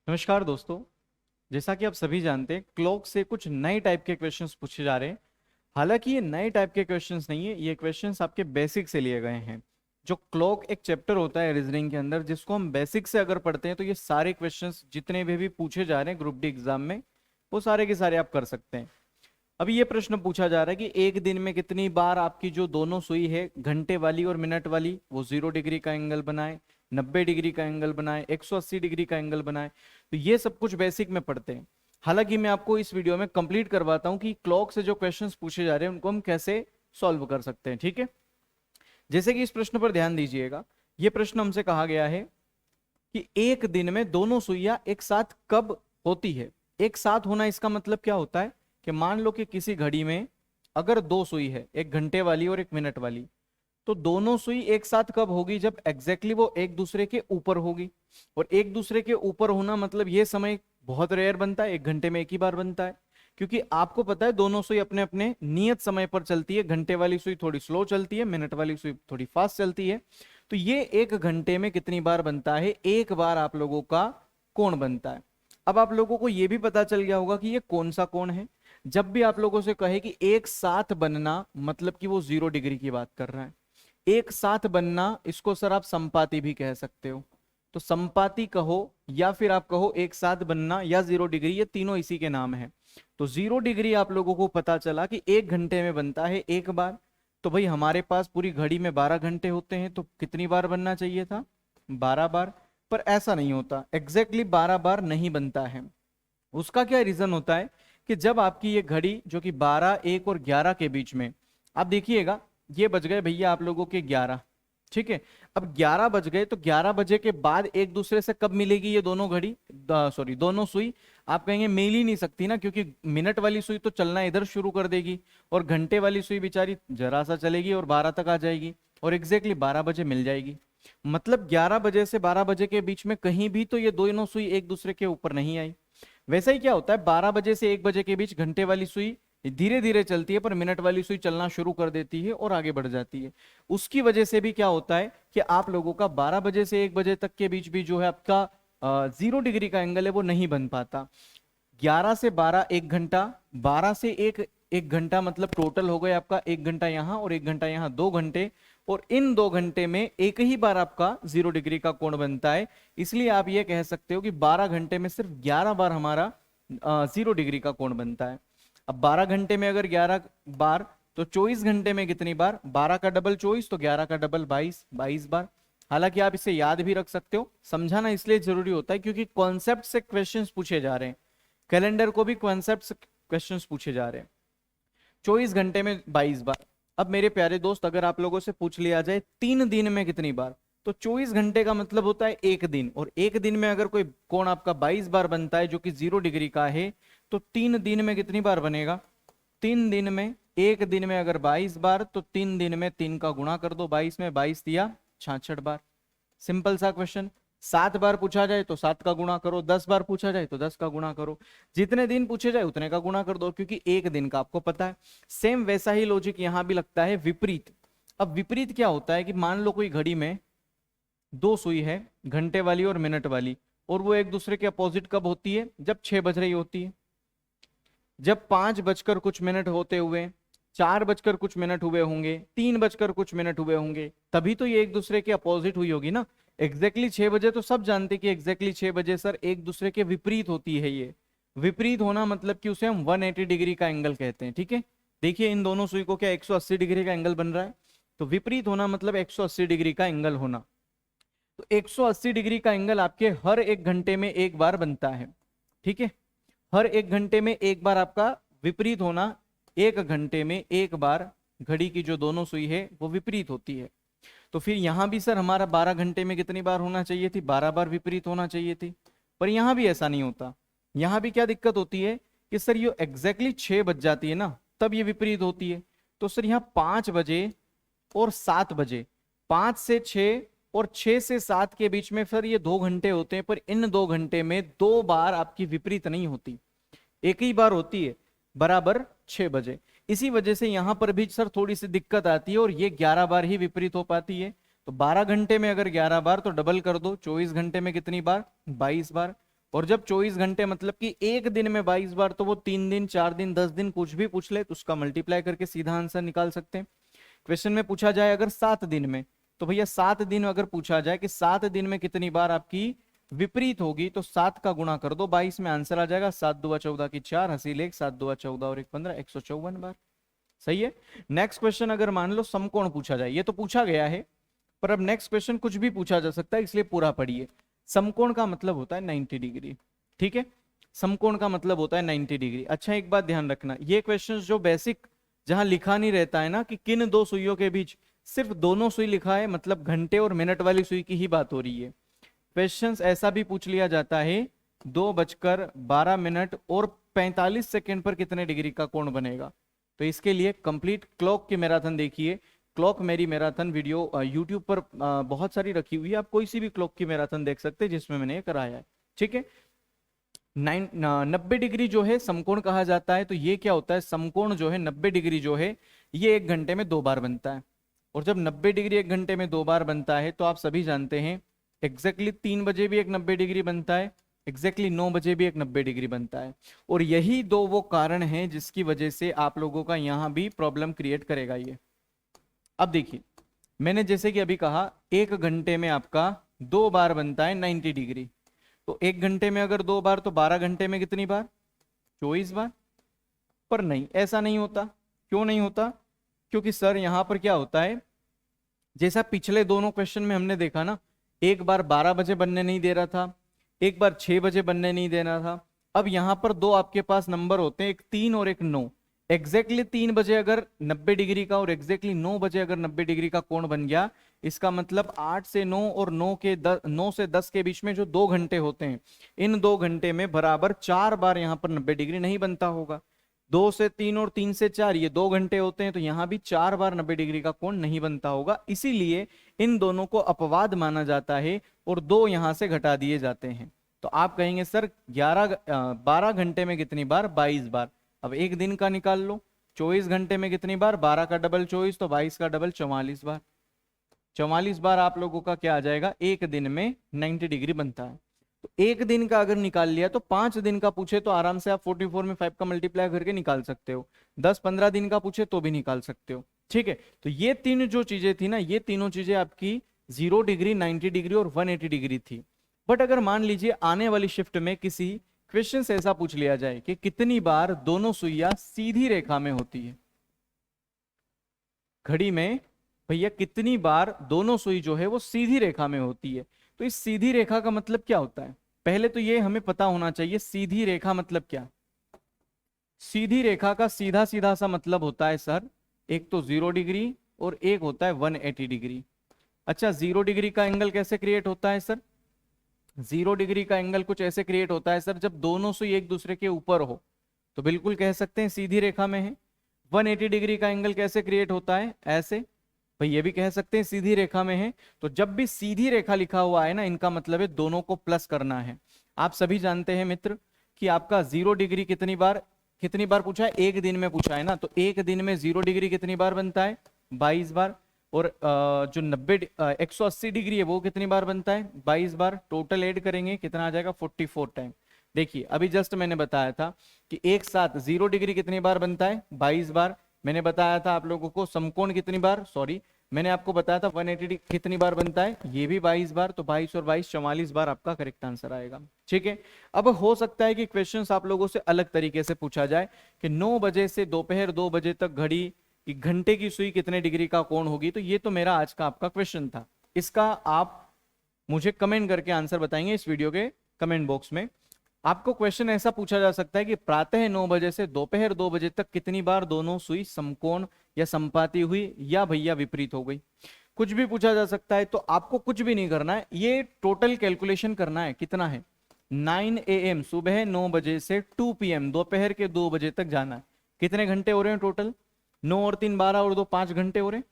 नमस्कार दोस्तों। जैसा कि आप सभी जानते हैं, क्लॉक से कुछ नए टाइप के क्वेश्चंस पूछे जा रहे हैं। हालांकि ये नए टाइप के क्वेश्चंस नहीं है, ये क्वेश्चंस आपके बेसिक से लिए गए हैं। जो क्लॉक एक चैप्टर होता है रीजनिंग के अंदर, जिसको हम बेसिक से अगर पढ़ते हैं तो ये सारे क्वेश्चंस जितने भी पूछे जा रहे हैं ग्रुप डी एग्जाम में, वो सारे के सारे आप कर सकते हैं। अभी ये प्रश्न पूछा जा रहा है कि एक दिन में कितनी बार आपकी जो दोनों सुई है, घंटे वाली और मिनट वाली, वो 0 डिग्री का एंगल बनाए, 90 डिग्री का एंगल बनाए, 180 डिग्री का एंगल बनाए। तो ये सब कुछ बेसिक में पढ़ते हैं। हालांकि मैं आपको इस वीडियो में कंप्लीट करवाता हूं कि क्लॉक से जो क्वेश्चंस पूछे जा रहे हैं उनको हम कैसे सॉल्व कर सकते हैं। ठीक है, जैसे कि इस प्रश्न पर ध्यान दीजिएगा। ये प्रश्न हमसे कहा गया है कि एक दिन में दोनों सुइयां एक साथ कब होती है। एक साथ होना इसका मतलब क्या होता है कि मान लो कि किसी घड़ी में अगर दो सुई है, एक घंटे वाली और एक मिनट वाली, तो दोनों सुई एक साथ कब होगी? जब एग्जैक्टली वो एक दूसरे के ऊपर होगी। और एक दूसरे के ऊपर होना मतलब ये समय बहुत रेयर बनता है, एक घंटे में एक ही बार बनता है। क्योंकि आपको पता है दोनों सुई अपने अपने नियत समय पर चलती है। घंटे वाली सुई थोड़ी स्लो चलती है, मिनट वाली सुई थोड़ी फास्ट चलती है। तो ये एक घंटे में कितनी बार बनता है? एक बार आप लोगों का कोण बनता है। अब आप लोगों को यह भी पता चल गया होगा कि ये कौन सा कोण है। जब भी आप लोगों से कहे कि एक साथ बनना, मतलब कि वो 0 डिग्री की बात कर रहा है। एक साथ बनना, इसको सर आप संपाती भी कह सकते हो। तो संपाती कहो या फिर आप कहो एक साथ बनना या 0 डिग्री, ये तीनों इसी के नाम है। तो 0 डिग्री आप लोगों को पता चला कि एक घंटे में बनता है एक बार। तो भाई हमारे पास पूरी घड़ी में 12 घंटे होते हैं, तो कितनी बार बनना चाहिए था? 12 बार। पर ऐसा नहीं होता, एग्जैक्टली 12 बार नहीं बनता है। उसका क्या रीजन होता है कि जब आपकी ये घड़ी जो कि 12, 1 और 11 के बीच में, आप देखिएगा ये बज गए भैया आप लोगों के 11। ठीक है, अब 11 बज गए, तो 11 बजे के बाद एक दूसरे से कब मिलेगी ये दोनों घड़ी, सॉरी दोनों सुई? आप कहेंगे मिल ही नहीं सकती ना, क्योंकि मिनट वाली सुई तो चलना इधर शुरू कर देगी और घंटे वाली सुई बेचारी जरा सा चलेगी और 12 तक आ जाएगी और एग्जैक्टली 12 बजे मिल जाएगी। मतलब 11 बजे से 12 बजे के बीच में कहीं भी तो ये दोनों सुई एक दूसरे के ऊपर नहीं आई। वैसा ही क्या होता है, 12 बजे से 1 बजे के बीच घंटे वाली सुई धीरे धीरे चलती है, पर मिनट वाली सुई चलना शुरू कर देती है और आगे बढ़ जाती है। उसकी वजह से भी क्या होता है कि आप लोगों का 12 बजे से 1 बजे तक के बीच भी जो है आपका 0 डिग्री का एंगल है वो नहीं बन पाता। 11 से 12 1 घंटा, 12 से 1 1 घंटा, मतलब टोटल हो गए आपका 1 घंटा यहाँ और 1 घंटा यहाँ, 2 घंटे। और इन 2 घंटे में एक ही बार आपका 0 डिग्री का कोण बनता है। इसलिए आप ये कह सकते हो कि 12 घंटे में सिर्फ 11 बार हमारा 0 डिग्री का कोण बनता है। अब 12 घंटे में अगर 11 बार, तो 24 घंटे में कितनी बार? 12 का डबल 24, तो 11 का डबल 22, 22 बार। हालांकि आप इसे याद भी रख सकते हो, समझाना इसलिए जरूरी होता है क्योंकि कॉन्सेप्ट से क्वेश्चंस पूछे जा रहे हैं। कैलेंडर को भी कॉन्सेप्ट से क्वेश्चंस पूछे जा रहे हैं। 24 घंटे में 22 बार। अब मेरे प्यारे दोस्त, अगर आप लोगों से पूछ लिया जाए 3 दिन में कितनी बार, तो 24 घंटे का मतलब होता है एक दिन, और एक दिन में अगर कोई कोण आपका 22 बार बनता है जो कि 0 डिग्री का है, तो 3 दिन में कितनी बार बनेगा? 3 दिन में, एक दिन में अगर 22 बार, तो 3 दिन में 3 का गुणा कर दो 22 में, 22 दिया 66 बार। सिंपल सा क्वेश्चन। 7 बार पूछा जाए तो 7 का गुणा करो, 10 बार पूछा जाए तो 10 का गुणा करो, जितने दिन पूछे जाए उतने का गुणा कर दो, क्योंकि एक दिन का आपको पता है। सेम वैसा ही लॉजिक यहां भी लगता है, विपरीत। अब विपरीत क्या होता है कि मान लो कोई घड़ी में दो सुई है, घंटे वाली और मिनट वाली, और वो एक दूसरे के अपोजिट कब होती है? जब 6 बज रही होती है। जब 5 बजकर कुछ मिनट होते हुए, 4 बजकर कुछ मिनट हुए होंगे, 3 बजकर कुछ मिनट हुए होंगे, तभी तो ये एक दूसरे के अपोजिट हुई होगी ना। एग्जैक्टली 6 बजे तो सब जानते कि एग्जैक्टली 6 बजे सर एक दूसरे के विपरीत होती है ये। विपरीत होना मतलब कि उसे हम 180 डिग्री का एंगल कहते हैं। ठीक है, देखिए इन दोनों सुई को क्या 180 डिग्री का एंगल बन रहा है। तो विपरीत होना मतलब 180 डिग्री का एंगल होना। तो 180 डिग्री का एंगल आपके हर एक घंटे में एक बार बनता है। ठीक है, हर एक घंटे में एक बार आपका विपरीत होना, एक घंटे में एक बार घड़ी की जो दोनों सुई है वो विपरीत होती है। तो फिर यहां भी सर हमारा 12 घंटे में कितनी बार होना चाहिए थी? 12 बार विपरीत होना चाहिए थी। पर यहां भी ऐसा नहीं होता। यहां भी क्या दिक्कत होती है कि सर ये एग्जैक्टली 6 बज जाती है ना, तब ये विपरीत होती है। तो सर यहाँ 5 बजे और 7 बजे, 5 से 6 और 6 से 7 के बीच में फिर ये 2 घंटे होते हैं, पर इन 2 घंटे में 2 बार आपकी विपरीत नहीं होती, एक ही बार होती है, बराबर 6 बजे। इसी वजह से यहां पर भी सर थोड़ी सी दिक्कत आती है और ये 11 बार ही विपरीत हो पाती है। तो 12 घंटे में अगर 11 बार, तो डबल कर दो, 24 घंटे में कितनी बार? 22 बार। और जब 24 घंटे मतलब कि एक दिन में 22 बार, तो वो 3 दिन 4 दिन 10 दिन कुछ भी पूछ ले तो उसका मल्टीप्लाई करके सीधा आंसर निकाल सकते हैं। क्वेश्चन में पूछा जाए अगर 7 दिन में, तो भैया 7 दिन अगर पूछा जाए कि 7 दिन में कितनी बार आपकी विपरीत होगी, तो 7 का गुणा कर दो 22 में, आंसर आ जाएगा 7 दूआ 14 की 4, हंसी लेख 7 दूआ 14 और 1 15, 154 बार। सही है। नेक्स्ट क्वेश्चन अगर मान लो समकोण पूछा जाए, ये तो पूछा गया है, पर अब नेक्स्ट क्वेश्चन कुछ भी पूछा जा सकता है, इसलिए पूरा पढ़िए। समकोण का मतलब होता है 90 डिग्री। ठीक है, समकोण का मतलब होता है 90 डिग्री। अच्छा एक बात ध्यान रखना, ये क्वेश्चंस जो बेसिक जहां लिखा नहीं रहता है ना कि किन दो सुइयों के बीच, सिर्फ दोनों सुई लिखा है, मतलब घंटे और मिनट वाली सुई की ही बात हो रही है। क्वेश्चंस ऐसा भी पूछ लिया जाता है 2:12 और 45 सेकेंड पर कितने डिग्री का कोण बनेगा। तो इसके लिए कंप्लीट क्लॉक की मैराथन देखिए। क्लॉक मेरी मैराथन वीडियो यूट्यूब पर बहुत सारी रखी हुई है, आप कोई सी भी क्लॉक की मैराथन देख सकते हैं जिसमें मैंने ये कराया है। ठीक है, 90 डिग्री जो है समकोण कहा जाता है। तो ये क्या होता है, समकोण जो है 90 डिग्री जो है ये 1 घंटे में 2 बार बनता है। और जब 90 डिग्री 1 घंटे में 2 बार बनता है, तो आप सभी जानते हैं एग्जैक्टली 3 बजे भी एक 90 डिग्री बनता है, एग्जैक्टली 9 बजे भी एक 90 डिग्री बनता है। और यही दो वो कारण हैं जिसकी वजह से आप लोगों का यहाँ भी प्रॉब्लम क्रिएट करेगा ये। अब देखिए, मैंने जैसे कि अभी कहा 1 घंटे में आपका 2 बार बनता है 90 डिग्री। तो 1 घंटे में अगर 2 बार, तो 12 घंटे में कितनी बार, 24 बार। पर नहीं, ऐसा नहीं होता। क्यों नहीं होता, क्योंकि सर यहां पर क्या होता है, जैसा पिछले दोनों क्वेश्चन में हमने देखा ना, एक बार 12 बजे बनने नहीं दे रहा था, एक बार 6 बजे बनने नहीं देना था। अब यहां पर दो आपके पास नंबर होते हैं, एक 3 और एक 9। एग्जैक्टली 3 बजे अगर 90 डिग्री का और एग्जैक्टली 9 बजे अगर 90 डिग्री का कोण बन गया, इसका मतलब 8 से 9 और 9 से 10 के बीच में जो 2 घंटे होते हैं, इन 2 घंटे में बराबर 4 बार यहां पर 90 डिग्री नहीं बनता होगा। 2 से 3 और 3 से 4 ये 2 घंटे होते हैं, तो यहां भी 4 बार 90 डिग्री का कोण नहीं बनता होगा। इसीलिए इन दोनों को अपवाद माना जाता है और 2 यहां से घटा दिए जाते हैं। तो आप कहेंगे सर 12 घंटे में कितनी बार, 22 बार। अब एक दिन का निकाल लो, 24 घंटे में कितनी बार, 12 का डबल 24, तो 22 का डबल 44 बार। 44 बार आप लोगों का क्या आ जाएगा, एक दिन में 90 डिग्री बनता है। तो एक दिन का अगर निकाल लिया, तो 5 दिन का पूछे तो आराम से आप 44 में 5 का मल्टीप्लाई करके निकाल सकते हो। 10-15 दिन का पूछे तो भी निकाल सकते हो। ठीक है, तो ये तीन जो चीजें थी ना, ये तीनों चीजें आपकी 0 डिग्री, 90 डिग्री और 180 डिग्री थी। बट अगर मान लीजिए आने वाली शिफ्ट में किसी क्वेश्चन से ऐसा पूछ लिया जाए कि कितनी बार दोनों सुइयां सीधी रेखा में होती है, घड़ी में भैया कितनी बार दोनों सुई जो है वो सीधी रेखा में होती है। तो इस सीधी रेखा का मतलब क्या होता है, पहले तो ये हमें पता होना चाहिए सीधी रेखा मतलब क्या। सीधी रेखा का सीधा सीधा सा मतलब होता है सर, एक तो 0 डिग्री और एक होता है 180 डिग्री। अच्छा 0 डिग्री का एंगल कैसे क्रिएट होता है सर, 0 डिग्री का एंगल कुछ ऐसे क्रिएट होता है सर, जब दोनों सुई एक दूसरे के ऊपर हो तो बिल्कुल कह सकते हैं सीधी रेखा में है। 180 डिग्री का एंगल कैसे क्रिएट होता है, ऐसे, भाई ये भी कह सकते हैं सीधी रेखा में है। तो जब भी सीधी रेखा लिखा हुआ है ना, इनका मतलब है दोनों को प्लस करना है। आप सभी जानते हैं मित्र कि आपका 0 डिग्री कितनी बार पूछा है, एक दिन में पूछा है ना, तो एक दिन में 0 डिग्री कितनी बार बनता है, 22 बार। और जो 180 डिग्री है वो कितनी बार बनता है, 22 बार। टोटल ऐड करेंगे कितना आ जाएगा, 44 टाइम। देखिए अभी जस्ट मैंने बताया था कि एक साथ 0 डिग्री कितनी बार बनता है, 22 बार। मैंने बताया था आप लोगों को समकोण कितनी बार, सॉरी मैंने आपको बताया था 180 कितनी बार बनता है, ये भी 22 बार। तो 22 और 22 44 बार आपका करेक्ट आंसर आएगा। ठीक है, अब हो सकता है कि क्वेश्चंस आप लोगों से अलग तरीके से पूछा जाए कि 9 बजे से दोपहर 2 बजे तक घड़ी कि घंटे की सुई कितने डिग्री का कोण होगी। तो ये तो मेरा आज का आपका क्वेश्चन था, इसका आप मुझे कमेंट करके आंसर बताएंगे इस वीडियो के कमेंट बॉक्स में। आपको क्वेश्चन ऐसा पूछा जा सकता है कि प्रातः 9 बजे से दोपहर 2 बजे तक कितनी बार दोनों सुई समकोण या समपाती हुई या भैया विपरीत हो गई, कुछ भी पूछा जा सकता है। तो आपको कुछ भी नहीं करना है, ये टोटल कैलकुलेशन करना है। कितना है, 9 AM सुबह 9 बजे से 2 PM दोपहर के 2 बजे तक जाना है। कितने घंटे हो रहे हैं टोटल, 9 और 3 12 और 2 5 घंटे हो रहे हैं।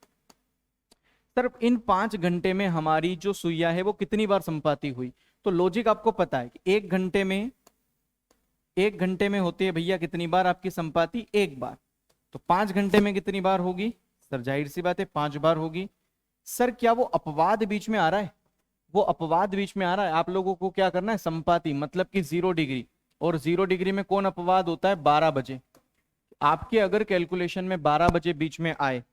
सर इन 5 घंटे में हमारी जो सुइया है वो कितनी बार संपाती हुई। तो लॉजिक आपको पता है कि एक घंटे में होती है भैया कितनी बार आपकी संपाती, एक बार। तो 5 घंटे में कितनी बार होगी, सर जाहिर सी बात है 5 बार होगी। सर क्या वो अपवाद बीच में आ रहा है, वो अपवाद बीच में आ रहा है, आप लोगों को क्या करना है, संपाती मतलब कि 0 डिग्री, और 0 डिग्री में कौन अपवाद होता है, 12 बजे। आपके अगर कैलकुलेशन में 12 बजे बीच में आए,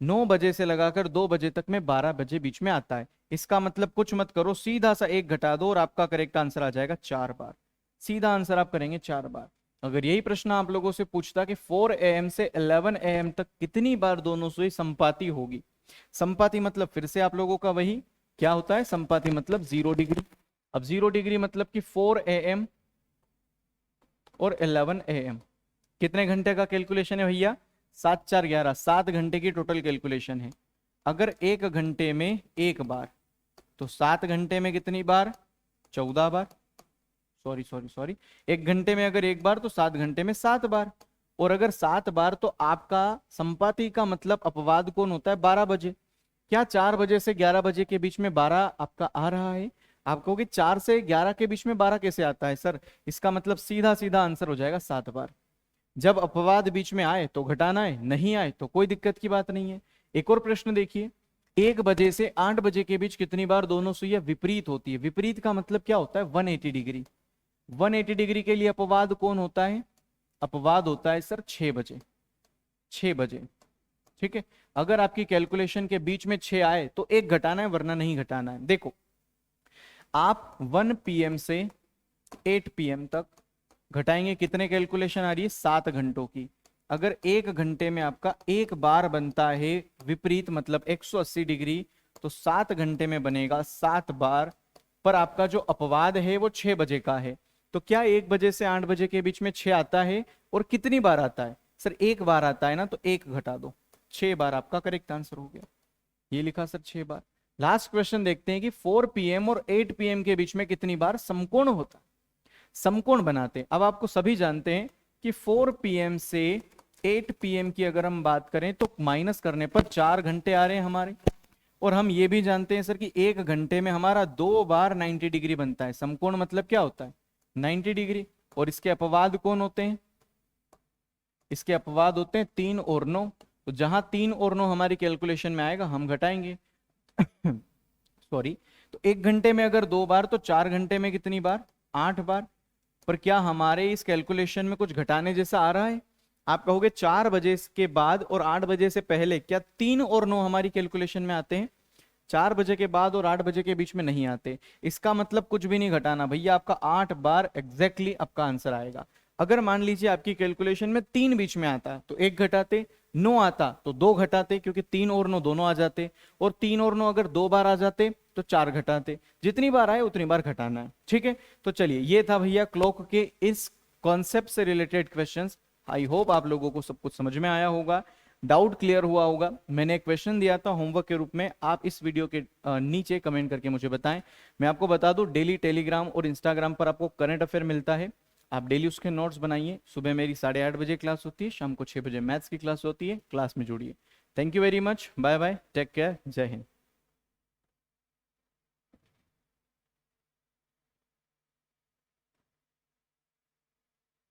9 बजे से लगाकर 2 बजे तक में 12 बजे बीच में आता है, इसका मतलब कुछ मत करो, सीधा सा एक घटा दो और आपका करेक्ट आंसर आ जाएगा 4 बार। सीधा आंसर आप करेंगे 4 बार। अगर यही प्रश्न आप लोगों से पूछता कि 4 AM से 11 AM तक कितनी बार दोनों सुई संपाती होगी, संपाती मतलब फिर से आप लोगों का वही क्या होता है, संपाती मतलब 0 डिग्री। अब 0 डिग्री मतलब कि 4 AM और 11 AM कितने घंटे का कैलकुलेशन है भैया, 7 4 11, 7 घंटे की टोटल कैलकुलेशन है। अगर 1 घंटे में एक बार, तो 7 घंटे में कितनी बार, 14 बार। सॉरी सॉरी सॉरी, 1 घंटे में अगर एक बार तो 7 घंटे में 7 बार। और अगर 7 बार तो आपका संपाती का मतलब अपवाद कौन होता है, 12 बजे। क्या 4 बजे से 11 बजे के बीच में 12 आपका आ रहा है, आप कहोगे 4 से 11 के बीच में 12 कैसे आता है सर, इसका मतलब सीधा सीधा आंसर हो जाएगा 7 बार। जब अपवाद बीच में आए तो घटाना है, नहीं आए तो कोई दिक्कत की बात नहीं है। एक और प्रश्न देखिए, 1 बजे से 8 बजे के बीच कितनी बार दोनों सुइयां विपरीत होती है, विपरीत का मतलब क्या होता है, 180 डिग्री। 180 डिग्री के लिए अपवाद कौन होता है, अपवाद होता है सर 6 बजे, 6 बजे। ठीक है, अगर आपकी कैलकुलेशन के बीच में 6 आए तो एक घटाना है वरना नहीं घटाना है। देखो आप 1 PM से 8 PM तक घटाएंगे, कितने कैलकुलेशन आ रही है, 7 घंटों की। अगर 1 घंटे में आपका एक बार बनता है विपरीत मतलब 180 डिग्री, तो 7 घंटे में बनेगा 7 बार। पर आपका जो अपवाद है वो 6 बजे का है, तो क्या 1 बजे से 8 बजे के बीच में 6 आता है, और कितनी बार आता है सर, एक बार आता है ना, तो एक घटा दो, 6 बार आपका करेक्ट आंसर हो गया। ये लिखा सर 6 बार। लास्ट क्वेश्चन देखते हैं कि 4 PM और 8 PM के बीच में कितनी बार समकोण होता है, समकोण बनाते हैं। अब आपको सभी जानते हैं कि 4 PM से 8 PM की अगर हम बात करें तो माइनस करने पर 4 घंटे आ रहे हैं हमारे। और हम ये भी जानते हैं सर कि 1 घंटे में हमारा 2 बार 90 डिग्री बनता है। समकोण मतलब क्या होता है, 90 डिग्री। और इसके अपवाद कौन होते हैं, इसके अपवाद होते हैं 3 और 9। तो जहां 3 और 9 हमारी कैलकुलेशन में आएगा हम घटाएंगे। सॉरी, तो 1 घंटे में अगर 2 बार तो 4 घंटे में कितनी बार, 8 बार। पर क्या हमारे इस कैलकुलेशन में कुछ घटाने जैसा आ रहा है, आप कहोगे 4 बजे के बाद और 8 बजे से पहले क्या 3 और 9 हमारी कैलकुलेशन में आते हैं, 4 बजे के बाद और 8 बजे के बीच में नहीं आते। इसका मतलब कुछ भी नहीं घटाना भैया, आपका 8 बार एग्जैक्टली आपका आंसर आएगा। अगर मान लीजिए आपकी कैलकुलेशन में 3 बीच में आता तो 1 घटाते, 9 आता तो 2 घटाते, क्योंकि 3 और 9 दोनों आ जाते, और 3 और 9 अगर 2 बार आ जाते तो 4 घटाते। जितनी बार आए उतनी बार घटाना है। ठीक है, तो चलिए ये था भैया क्लॉक के इस कॉन्सेप्ट से रिलेटेड क्वेश्चंस। आई होप आप लोगों को सब कुछ समझ में आया होगा, डाउट क्लियर हुआ होगा। मैंने एक क्वेश्चन दिया था होमवर्क के रूप में, आप इस वीडियो के नीचे कमेंट करके मुझे बताएं। मैं आपको बता दूं डेली टेलीग्राम और इंस्टाग्राम पर आपको करंट अफेयर मिलता है, आप डेली उसके नोट्स बनाइए। सुबह मेरी 8:30 बजे क्लास होती है, शाम को 6 बजे मैथ्स की क्लास होती है, क्लास में जुड़िए। Thank you very much, bye bye, take care, जय हिंद।